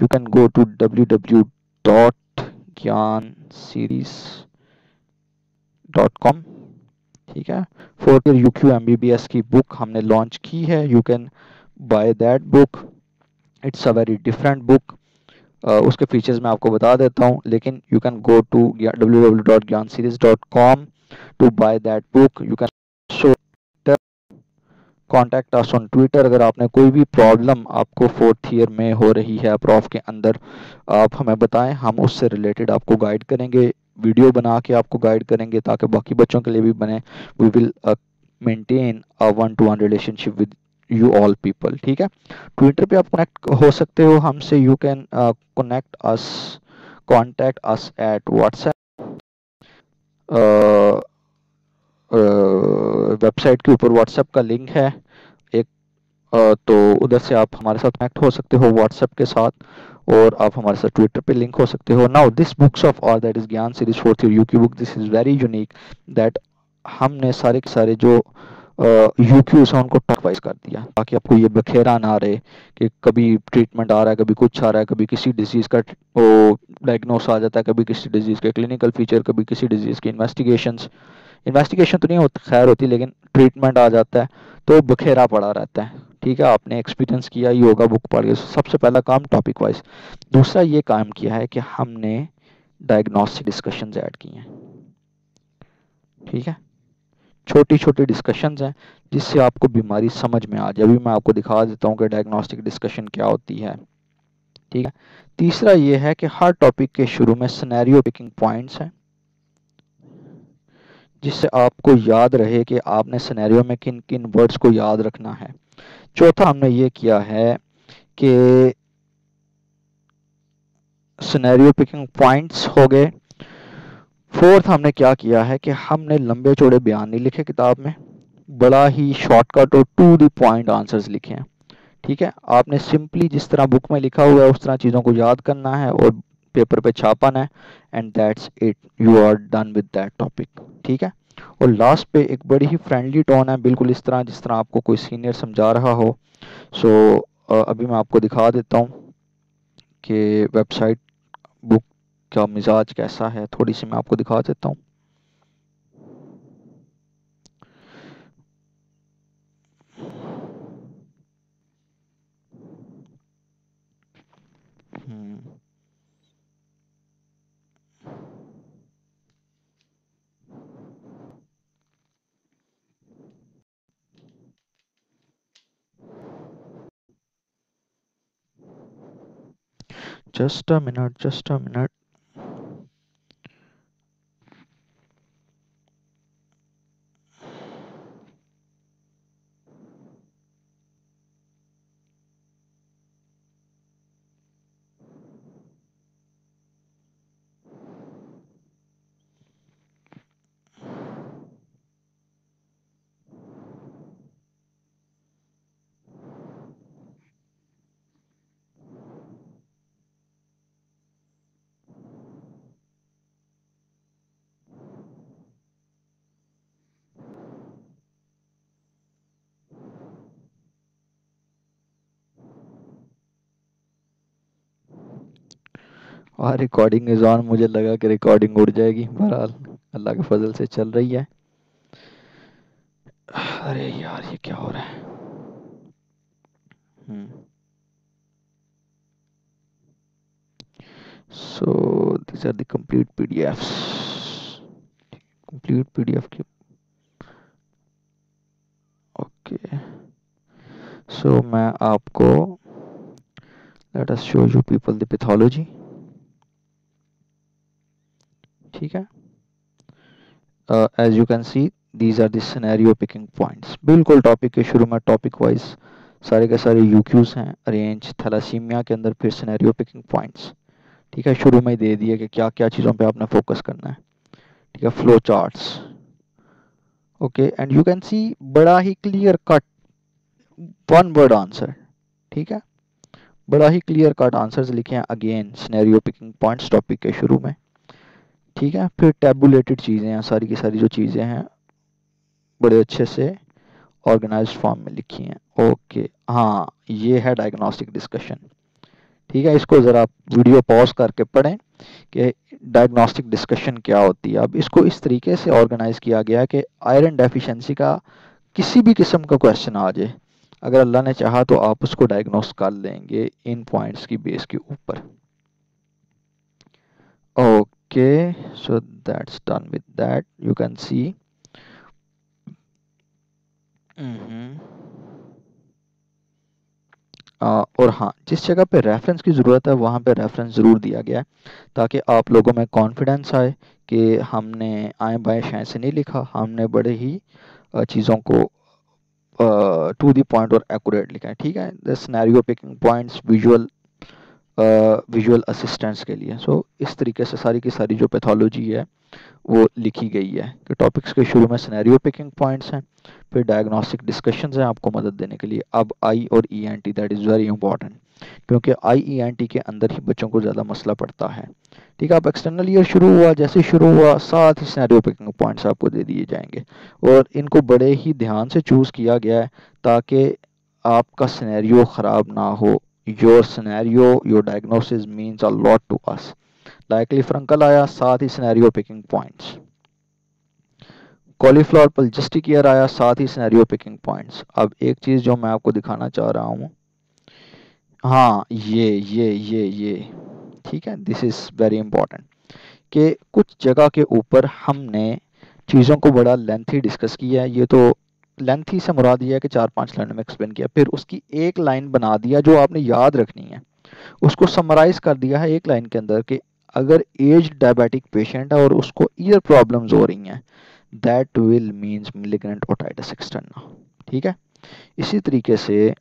you can go to www.gyanseries.com। ठीक है, 4 year UQ MBBS की बुक हमने लॉन्च की है। You can buy that book, it's a very different book. उसके फीचर्स मैं आपको बता देता हूँ, लेकिन you can go to www.gyanseries.com to buy that book. You can show contact us on Twitter. अगर आपने कोई भी प्रॉब्लम आपको 4th ईयर में हो रही है प्रॉफ के अंदर, आप हमें बताएं, हम उससे रिलेटेड आपको गाइड करेंगे, वीडियो बना के आपको गाइड करेंगे ताकि बाकी बच्चों के लिए भी बने। We will maintain a 1-to-1 relationship with you all people. ठीक है, ट्विटर पे आप कनेक्ट हो सकते हो हमसे। You can contact us at WhatsApp. Website के ऊपर व्हाट्सएप का लिंक है एक, तो उधर से आप हमारे साथ कनेक्ट हो सकते हो व्हाट्सएप के साथ, और आप हमारे साथ ट्विटर पे लिंक हो सकते हो। Now this books of all that is Gyan series 4th year UQ book, this is very unique that हमने सारे के सारे जो यूक्यूज हैं उनको टॉकवाइज कर दिया, ताकि आपको ये बखेरा ना रहे कि कभी ट्रीटमेंट आ रहा है, कभी कुछ आ रहा है, कभी किसी डिजीज का डायग्नोस आ जाता है, कभी किसी डिजीज के क्लिनिकल फीचर, कभी किसी डिजीज की इन्वेस्टिगेशन तो नहीं होती, खैर होती, लेकिन ट्रीटमेंट आ जाता है तो बखेरा पड़ा रहता है। ठीक है, आपने एक्सपीरियंस किया ही होगा बुक पढ़ के। सबसे पहला काम टॉपिक वाइज। दूसरा ये काम किया है कि हमने डायग्नोस्टिक डिस्कशंस ऐड की हैं। ठीक है, छोटी छोटी डिस्कशंस हैं जिससे आपको बीमारी समझ में आ जाए। अभी मैं आपको दिखा देता हूँ कि डायग्नोस्टिक डिस्कशन क्या होती है। ठीक है, तीसरा ये है कि हर टॉपिक के शुरू में सिनेरियो पिकिंग पॉइंट्स हैं, जिससे आपको याद रहे कि आपने सिनेरियो में किन किन वर्ड्स को याद रखना है। चौथा हमने ये किया है कि सिनेरियो पिकिंग पॉइंट्स हो गए। फोर्थ हमने क्या किया है कि हमने लंबे चौड़े बयान नहीं लिखे किताब में, बड़ा ही शॉर्टकट और टू द पॉइंट आंसर्स लिखे हैं। ठीक है, आपने सिंपली जिस तरह बुक में लिखा हुआ है उस तरह चीज़ों को याद करना है और पेपर पे छापना है, and that's it, you are done with that topic. ठीक है, और लास्ट पे एक बड़ी ही फ्रेंडली टोन है, बिल्कुल इस तरह जिस तरह आपको कोई सीनियर समझा रहा हो। सो अभी मैं आपको दिखा देता हूँ कि वेबसाइट बुक का मिजाज कैसा है, थोड़ी सी मैं आपको दिखा देता हूँ। Just a minute, just a minute. और रिकॉर्डिंग इज ऑन, मुझे लगा कि रिकॉर्डिंग उड़ जाएगी, बहरहाल अल्लाह के फजल से चल रही है। अरे यार ये क्या हो रहा है। सो these are the complete PDFs, complete PDF की। ओके, सो मैं आपको let us show you people the pathology। ठीक है, as you can see these are the scenario picking points। बिल्कुल टॉपिक के शुरू में टॉपिक वाइज सारे के सारे यूक्यूज हैं अरेंज थैलासीमिया के अंदर, फिर सिनेरियो पिकिंग पॉइंट्स। ठीक है, शुरू में ही दे दिया कि क्या क्या चीज़ों पे आपने फोकस करना है। ठीक है, flow charts. Okay, and you can see बड़ा ही clear cut one word answer. ठीक है, बड़ा ही क्लियर कट आंसर्स लिखे हैं again scenario picking points topic के शुरू में। ठीक है, फिर टैबुलेटेड चीज़ें हैं, सारी की सारी जो चीज़ें हैं बड़े अच्छे से ऑर्गेनाइज्ड फॉर्म में लिखी हैं। ओके, हाँ ये है डायग्नोस्टिक डिस्कशन। ठीक है, इसको ज़रा आप वीडियो पॉज करके पढ़ें कि डायग्नोस्टिक डिस्कशन क्या होती है। अब इसको इस तरीके से ऑर्गेनाइज किया गया कि आयरन डेफिशिएंसी का किसी भी किस्म का क्वेश्चन आ जाए, अगर अल्लाह ने चाहा तो आप उसको डायग्नोस कर लेंगे इन पॉइंट्स की बेस के ऊपर। Okay, so that's done with that, you can सी। और हाँ, जिस जगह पे रेफरेंस की ज़रूरत है वहाँ पे रेफरेंस ज़रूर दिया गया है, ताकि आप लोगों में कॉन्फिडेंस आए कि हमने आए बाएं शाएं से नहीं लिखा, हमने बड़े ही चीज़ों को टू द पॉइंट और एक्यूरेट लिखा है। ठीक है, the scenario picking points, visual assistance के लिए। सो इस तरीके से सारी की सारी जो पैथोलॉजी है वो लिखी गई है कि टॉपिक्स के शुरू में सिनेरियो पिकिंग पॉइंट्स हैं, फिर डायग्नोस्टिक डिस्कशंस हैं आपको मदद देने के लिए। अब आई और ENT, that is very important, क्योंकि आईईएनटी के अंदर ही बच्चों को ज़्यादा मसला पड़ता है। ठीक है, अब एक्सटर्नल ईयर शुरू हुआ, जैसे ही शुरू हुआ साथ ही सिनेरियो पिकिंग पॉइंट्स आपको दे दिए जाएंगे, और इनको बड़े ही ध्यान से चूज़ किया गया है ताकि आपका सिनेरियो ख़राब ना हो। Your scenario, your diagnosis means a lot to us. Likely furuncle आया, साथ ही scenario picking points. Cauliflower pugilistic ear आया, साथ ही सिनेरियो पिकिंग पॉइंट्स। अब एक चीज़ जो मैं आपको दिखाना चाह रहा हूँ, हाँ ये ठीक है, दिस इज़ वेरी इंपॉर्टेंट कि कुछ जगह के ऊपर हमने चीज़ों को बड़ा लेंथी डिस्कस किया है। ये तो लेंथी से मुराद ये है कि 4-5 लाइनों में एक्सप्लेन किया, फिर उसकी एक लाइन बना दिया जो आपने याद रखनी है, उसको समराइज कर दिया है एक लाइन के अंदर कि अगर एज डायबिटिक पेशेंट है और उसको ईयर प्रॉब्लम्स हो रही हैं, that will means malignant otitis externa. ठीक है, इसी तरीके से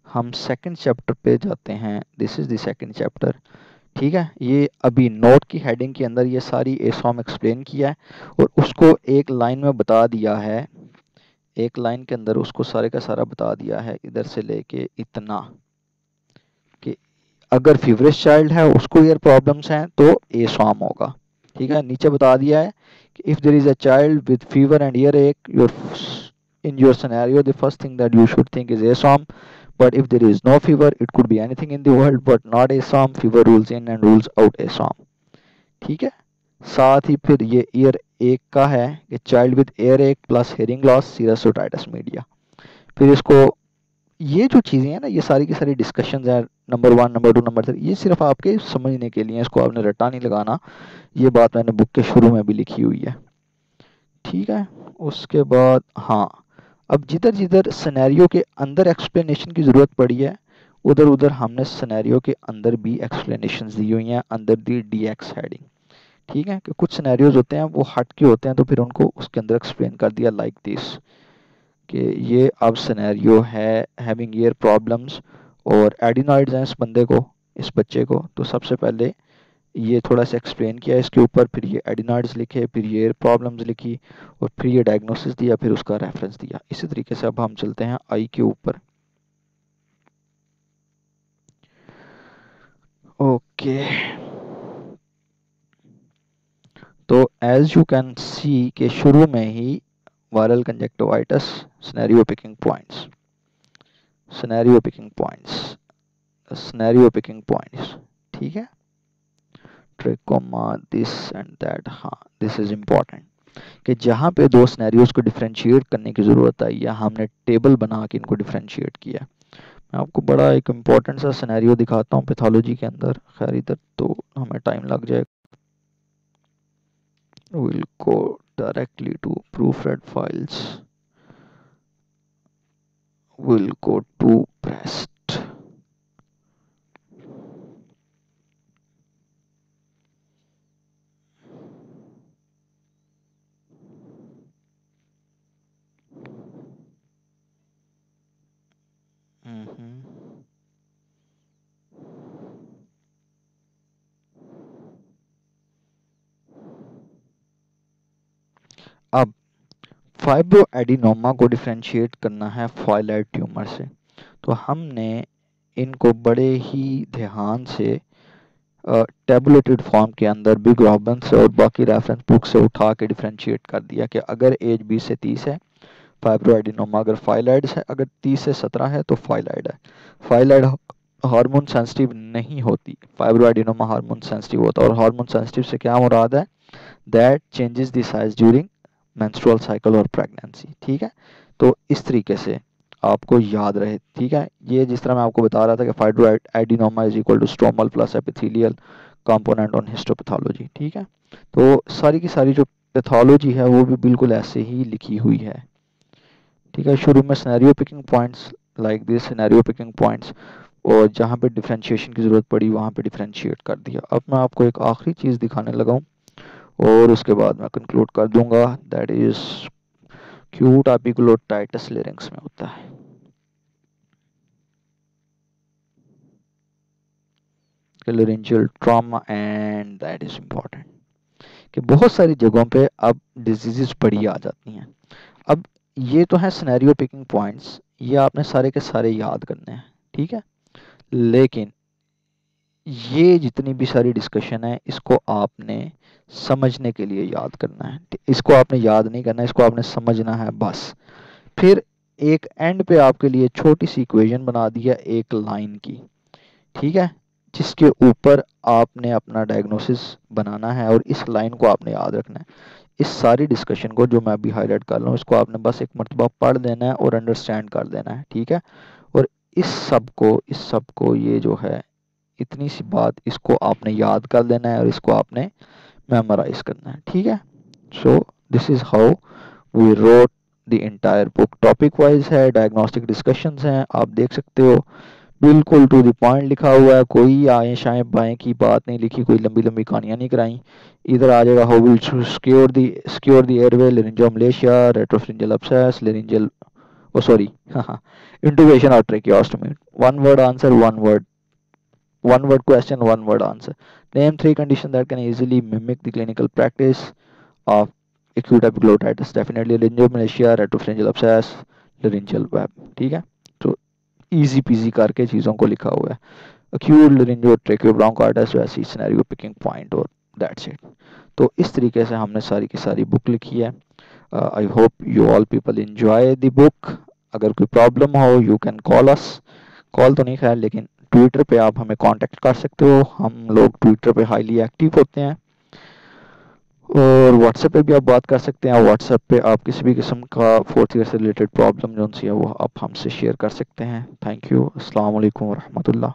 हम सेकंड चैप्टर पे जाते हैं। This is the second chapter. ठीक है, ये अभी नोट की हेडिंग के अंदर ये सारी एसॉम एक्सप्लेन किया है और उसको एक लाइन में बता दिया है, एक लाइन के अंदर उसको सारे का सारा बता दिया है इधर से लेके इतना, कि अगर फीवरिश चाइल्ड है उसको ईयर प्रॉब्लम्स हैं तो एसॉम होगा। ठीक है, नीचे बता दिया है कि if there is a child with fever and earache, your in your scenario the first thing that you should think is ASOM, but if there is no fever it could be anything in the world but not ASOM, fever rules in and rules out ASOM। ठीक है, साथ ही फिर ये year एक का है कि child with earache plus hearing loss, serous otitis media. फिर इसको, ये जो चीज़ें हैं ना, ये सारी की सारी डिस्कशन है, नंबर 1, नंबर 2, नंबर 3, ये सिर्फ आपके समझने के लिए, इसको आपने रट्टा नहीं लगाना। ये बात मैंने बुक के शुरू में भी लिखी हुई है। ठीक है, उसके बाद हाँ, अब जिधर जिधर सिनेरियो के अंदर एक्सप्लेनेशन की ज़रूरत पड़ी है उधर उधर हमने सिनेरियो के अंदर भी एक्सप्लेनेशंस दी हुई हैं अंदर दी डीएक्स हेडिंग। ठीक है, कि कुछ सिनेरियोज होते हैं वो हट के होते हैं तो फिर उनको उसके अंदर एक्सप्लेन कर दिया लाइक दिस, कि ये अब सिनेरियो है हैविंग ईयर प्रॉब्लम्स और एडिनॉइड्स हैं इस बंदे को, इस बच्चे को, तो सबसे पहले ये थोड़ा सा एक्सप्लेन किया इसके ऊपर, फिर ये एडिनॉइड्स लिखे, फिर ये प्रॉब्लम्स लिखी, और फिर ये डायग्नोसिस दिया, फिर उसका रेफरेंस दिया। इसी तरीके से अब हम चलते हैं आई के ऊपर। ओके, तो एज यू कैन सी के शुरू में ही viral conjunctivitis, scenario picking points, scenario picking points, scenario picking points. ठीक है, ट्रेकोमा दिस एंड दैट, हाँ दिस इज इम्पॉर्टेंट कि जहाँ पे दो सिनेरियोज को डिफरेंशिएट करने की ज़रूरत आई है हमने टेबल बना के इनको डिफरेंशिएट किया। मैं आपको बड़ा एक इम्पॉर्टेंट सा सिनेरियो दिखाता हूँ पैथोलॉजी के अंदर, खैर इधर तो हमें टाइम लग जाएगा। Will go directly to proofread files, will go to press. अब फाइब्रो एडिनोमा को डिफ्रेंशिएट करना है फाइलॉइड ट्यूमर से, तो हमने इनको बड़े ही ध्यान से टेबुलेटेड फॉर्म के अंदर बिग रॉबिन्स और बाकी रेफरेंस बुक से उठा के डिफ्रेंशिएट कर दिया कि अगर एज 20 से 30 है फाइब्रोएडिनोमा अगर फाइलाइड्स है, अगर 30 से 17 है तो फाइलाइड है। फाइलाइड हार्मोन सेंसिटिव नहीं होती, फाइब्रोएडिनोमा हार्मोन सेंसिटिव होता है। और हार्मोन सेंसिटिव से क्या मुराद है? That changes the size during menstrual cycle और प्रेगनेंसी। ठीक है, तो इस तरीके से आपको याद रहे। ठीक है, ये जिस तरह मैं आपको बता रहा था कि fibroadenoma is equal to stromal plus epithelial component on histopathology. ठीक है, तो सारी की सारी जो पैथोलॉजी है वो भी बिल्कुल ऐसे ही लिखी हुई है। ठीक है, शुरू में scenario picking points like this, scenario picking points, और जहाँ पे डिफरेंशिएशन की ज़रूरत पड़ी वहाँ पे डिफरेंशिएट कर दिया। अब मैं आपको एक आखिरी चीज़ दिखाने लगा हूँ और उसके बाद मैं कंक्लूड कर दूंगा। That is cute epiglottitis larynx में होता है। Laryngeal trauma and that is important कि बहुत सारी जगहों पे अब डिजीजेस बड़ी आ जाती हैं। अब ये तो है सिनेरियो पिकिंग पॉइंट्स, ये आपने सारे के सारे याद करने हैं। ठीक है, लेकिन ये जितनी भी सारी डिस्कशन है इसको आपने समझने के लिए याद करना है। इसको आपने याद नहीं करना, इसको आपने समझना है बस। फिर एक एंड पे आपके लिए छोटी सी इक्वेशन बना दी है एक लाइन की। ठीक है, जिसके ऊपर आपने अपना डायग्नोसिस बनाना है और इस लाइन को आपने याद रखना है। इस सारी डिस्कशन को जो मैं अभी हाईलाइट कर रहा हूँ इसको आपने बस एक मरतबा पढ़ देना है और अंडरस्टैंड कर देना है। ठीक है, और इस सब को ये जो है इतनी सी बात, इसको आपने याद कर लेना है और इसको आपने मेमोराइज करना है। ठीक है, so this is how we wrote the entire book. Topic wise है, डायग्नोस्टिक डिस्कशंस हैं, आप देख सकते हो बिल्कुल टू द पॉइंट लिखा हुआ है, कोई आए शाए बाएं की बात नहीं लिखी, कोई लंबी लंबी कहानियां नहीं कराई। इधर आ जाएगा how will secure the airway, laryngomalacia, retropharyngeal abscess, laryngeal oh sorry intubation और tracheostomy. One word answer, one word question, one word answer. Name three conditions that can easily mimic the clinical practice of acute epiglottitis. Definitely laryngomalacia, retropharyngeal abscess, laryngeal web. ठीक है, तो easy PG करके चीज़ों को लिखा हुआ है। acute laryngotracheobronchitis वैसी सिनेरियो पिकिंग पॉइंट और दैट्स इट। तो इस तरीके से हमने सारी की सारी बुक लिखी है। I hope you all people enjoy the book. अगर कोई प्रॉब्लम हो you can call us, call तो नहीं खैर लेकिन ट्विटर पे आप हमें कांटेक्ट कर सकते हो, हम लोग ट्विटर पे हाईली एक्टिव होते हैं। और व्हाट्सएप पे भी आप बात कर सकते हैं, व्हाट्सएप पे आप किसी भी किस्म का फोर्थ ईयर से रिलेटेड प्रॉब्लम जो सी है वो आप हमसे शेयर कर सकते हैं। थैंक यू, अस्सलाम वालेकुम रहमतुल्लाह।